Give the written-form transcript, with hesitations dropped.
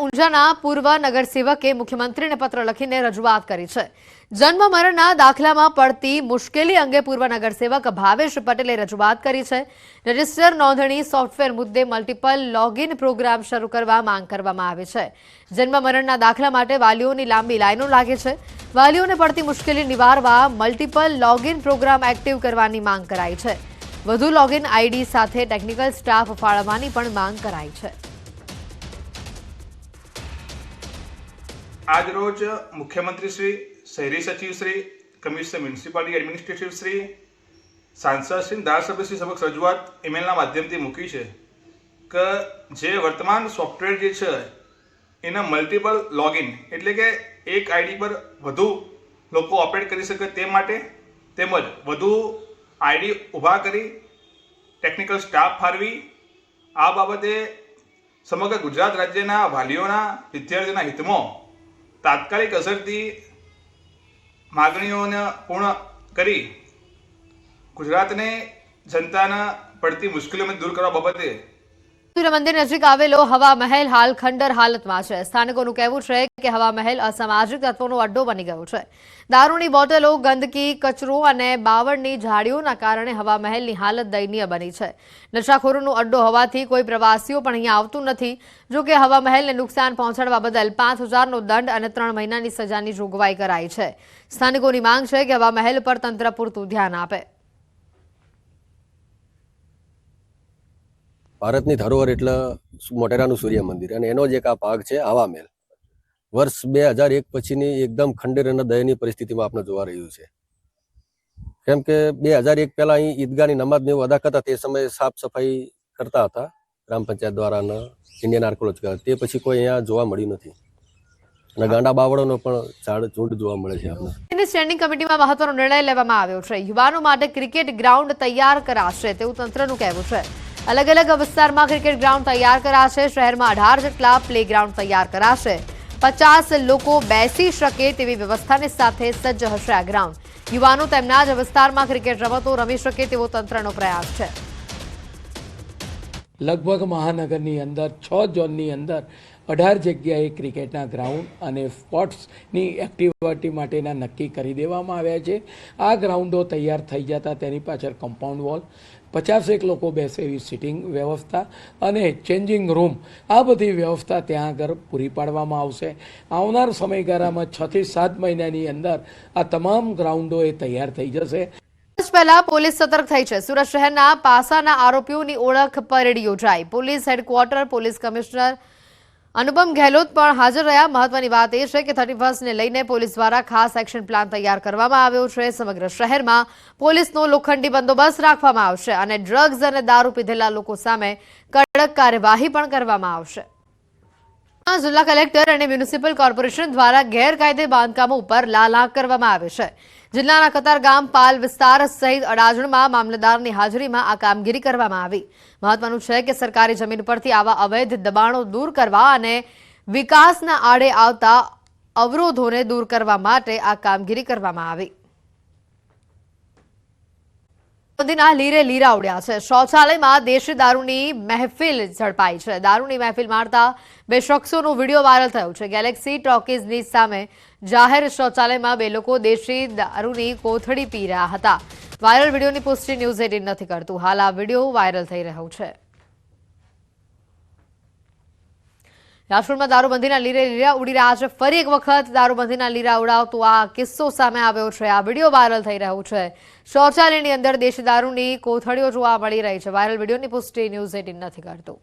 ઊંઝાના પૂર્વ નગરસેવકે મુખ્યમંત્રીને પત્ર લખીને રજૂઆત કરી છે। જન્મ મરણના દાખલામાં પડતી મુશ્કેલી અંગે પૂર્વ નગરસેવક ભાવેશ પટેલે રજૂઆત કરી છે। રજિસ્ટર નોંધણી સોફ્ટવેર મુદ્દે મલ્ટિપલ લોગિન પ્રોગ્રામ શરૂ કરવા માંગ કરવામાં આવી છે। જન્મ મરણના દાખલા માટે વાલીઓની લાંબી લાઈનો લાગે છે। વાલીઓને પડતી મુશ્કેલી નિવારવા મલ્ટિપલ લોગિન પ્રોગ્રામ એક્ટિવ કરવાની માંગ કરાઈ છે। વધુ લોગિન આઈડી સાથે ટેકનિકલ સ્ટાફ ફાળવવાની પણ માંગ કરાઈ છે। आज रोज मुख्यमंत्री श्री, शहरी सचिव Shri, commissioner municipality administrative Shri, सांसद श्री, धारासभ्य श्री समक्ष रजूआत ईमेलना माध्यमथी मूकी छे के जे वर्तमान सॉफ्टवेर जे छे एना मल्टिपल लॉगिन एटले के एक आईडी पर वधु लोको ऑपरेट करी शके ते माटे તેમજ વધુ આઈડી ઊભા કરી ટેકનિકલ સ્ટાફ ફાળવી આ બાબતે સમગ્ર ગુજરાત રાજ્યના વાલીઓના વિદ્યાર્થીઓના હિતમાં તાત્કાલિક અસરથી માગણીઓને પૂર્ણ કરી ગુજરાતને જનતાના પડતી મુશ્કેલીઓને દૂર કરવા બાબતે મંદિર નજીક આવેલો હવા મહેલ હાલ ખંડર હાલતમાં છે। સ્થાનિકોનું કહેવું છે કે હવા મહેલ અસામાજિક તત્વોનો અડ્ડો બની ગયો છે। દારૂની બોટલો, ગંદકી, કચરો અને બાવળની ઝાડીઓના કારણે હવા મહેલની હાલત દયનીય બની છે। નશાખોરોનો અડ્ડો હોવાથી કોઈ પ્રવાસીઓ પણ અહીંયા આવતું નથી। જો કે હવા મહેલને નુકસાન પહોંચાડવા બદલ 5,000નો દંડ અને 3 મહિનાની સજાની જોગવાઈ કરાઈ છે। સ્થાનિકોની માંગ છે કે હવા મહેલ પર તંત્ર પૂરતું ધ્યાન આપે। ભારતની ધરોહર એટલે મોટેરાનું સૂર્ય મંદિર અને એનો જ એક આ ભાગ છે હવા મહેલ। વર્ષ 2001 પછીની એકદમ ખંડેર અને દયનીય પરિસ્થિતિમાં આપણે જોવા રહ્યું છે। કેમ કે 2001 પહેલા અહીં ઈદગાહની નમાઝને એવું અદા કરતા તે સમયે સાફ સફાઈ કરતા હતા ગ્રામ પંચાયત દ્વારા અને ઇન્ડિયન આર્કોલોજીકલ, તે પછી કોઈ અહીંયા જોવા મળ્યું નથી અને ગાંડા બાવળોનો પણ ઝુંડ જોવા મળે છે આપણે। સ્ટેન્ડિંગ કમિટીમાં મહત્વનો નિર્ણય લેવામાં આવ્યો છે। યુવાનો માટે ક્રિકેટ ગ્રાઉન્ડ તૈયાર કરાશે તેવું તંત્રનું કહેવું છે। अलग अलग विस्तार क्रिकेट ग्राउंड तैयार कराशे। शहर में 18 जेटला प्ले ग्राउंड तैयार कराशे। 50 लोग बेसी शके तेवी व्यवस्था ने साथे सज्ज हशे आ ग्राउंड। युवानो तेमना ज विस्तार में क्रिकेट रमतो रमी शके तेवो तंत्रनो प्रयास छे। लगभग महानगरनी अंदर 6 जोननी अंदर 18 जग्याए क्रिकेटना ग्राउंड અને સ્પોર્ટ્સની એક્ટિવિટી માટેના નક્કી કરી દેવામાં આવ્યા છે। આ ગ્રાઉન્ડો તૈયાર થઈ જતા તેની પાછળ કમ્પાઉન્ડ વોલ, 50 લોકો બેસે એવી સિટિંગ વ્યવસ્થા અને ચેન્જિંગ રૂમ, આ બધી વ્યવસ્થા ત્યાં આગળ પૂરી પાડવામાં આવશે। આવનાર સમયગાળામાં 6 થી 7 મહિનાની અંદર આ તમામ ગ્રાઉન્ડો એ તૈયાર થઈ જશે। પહેલા પોલીસ સતર્ક થઈ છે। સુરત શહેરના પાસાના આરોપીઓની ઓળખ પરેડ યોજાઈ। પોલીસ હેડક્વાર્ટર પોલીસ કમિશનર अनुपम गहलोत पर हाजर रहा। महत्वनी बात यह है कि 31 ने लईने पुलिस द्वारा खास एक्शन प्लान तैयार करवामां आव्यो छे। समग्र शहर में पुलिसनो लोखंडी बंदोबस्त राखवामां आवशे અને ડ્રગ્સ અને દારૂ પીધેલા લોકો સામે કડક કાર્યવાહી પણ કરવામાં આવશે। જિલ્લા કલેક્ટર અને મ્યુનિસિપલ કોર્પોરેશન દ્વારા ગેરકાયદે બાંધકામો ઉપર લાલાંક કરવામાં આવે છે। જિલ્લાના કતારગામ, પાલ વિસ્તાર સહિત અડાજણમાં મામલતદારની હાજરીમાં આ કામગીરી કરવામાં આવી। મહત્વનું છે કે સરકારી જમીન પરથી આવા અવૈધ દબાણો દૂર કરવા અને વિકાસના આડે આવતા અવરોધોને દૂર કરવા માટે આ કામગીરી કરવામાં આવી। મોદીના લીરે લીરા ઉડ્યા છે। શૌચાલયમાં દેશી દારૂની મહેફિલ ઝડપાઈ છે। દારૂની મહેફિલ મારતા 2 શખ્સોનો વિડીયો વાયરલ થયો છે। ગેલેક્સી ટોકીઝની સામે જાહેર શૌચાલયમાં 2 લોકો દેશી દારૂની કોથળી પી રહ્યા હતા। વાયરલ વિડીયોની પુષ્ટિ ન્યૂઝ 18 નથી કરતું। હાલ આ વિડીયો વાયરલ થઈ રહ્યો છે। રાજકોટમાં દારૂબંધીના લીરે લીરા ઉડી રહ્યા છે। ફરી એક વખત દારૂબંધીના લીરા ઉડાવતો આ કિસ્સો સામે આવ્યો છે। આ વિડીયો વાયરલ થઈ રહ્યો છે। શૌચાલયની અંદર દેશી દારૂની કોથળીઓ જોવા મળી રહી છે। વાયરલ વિડીયોની પુષ્ટિ ન્યૂઝ 18 નથી કરતું।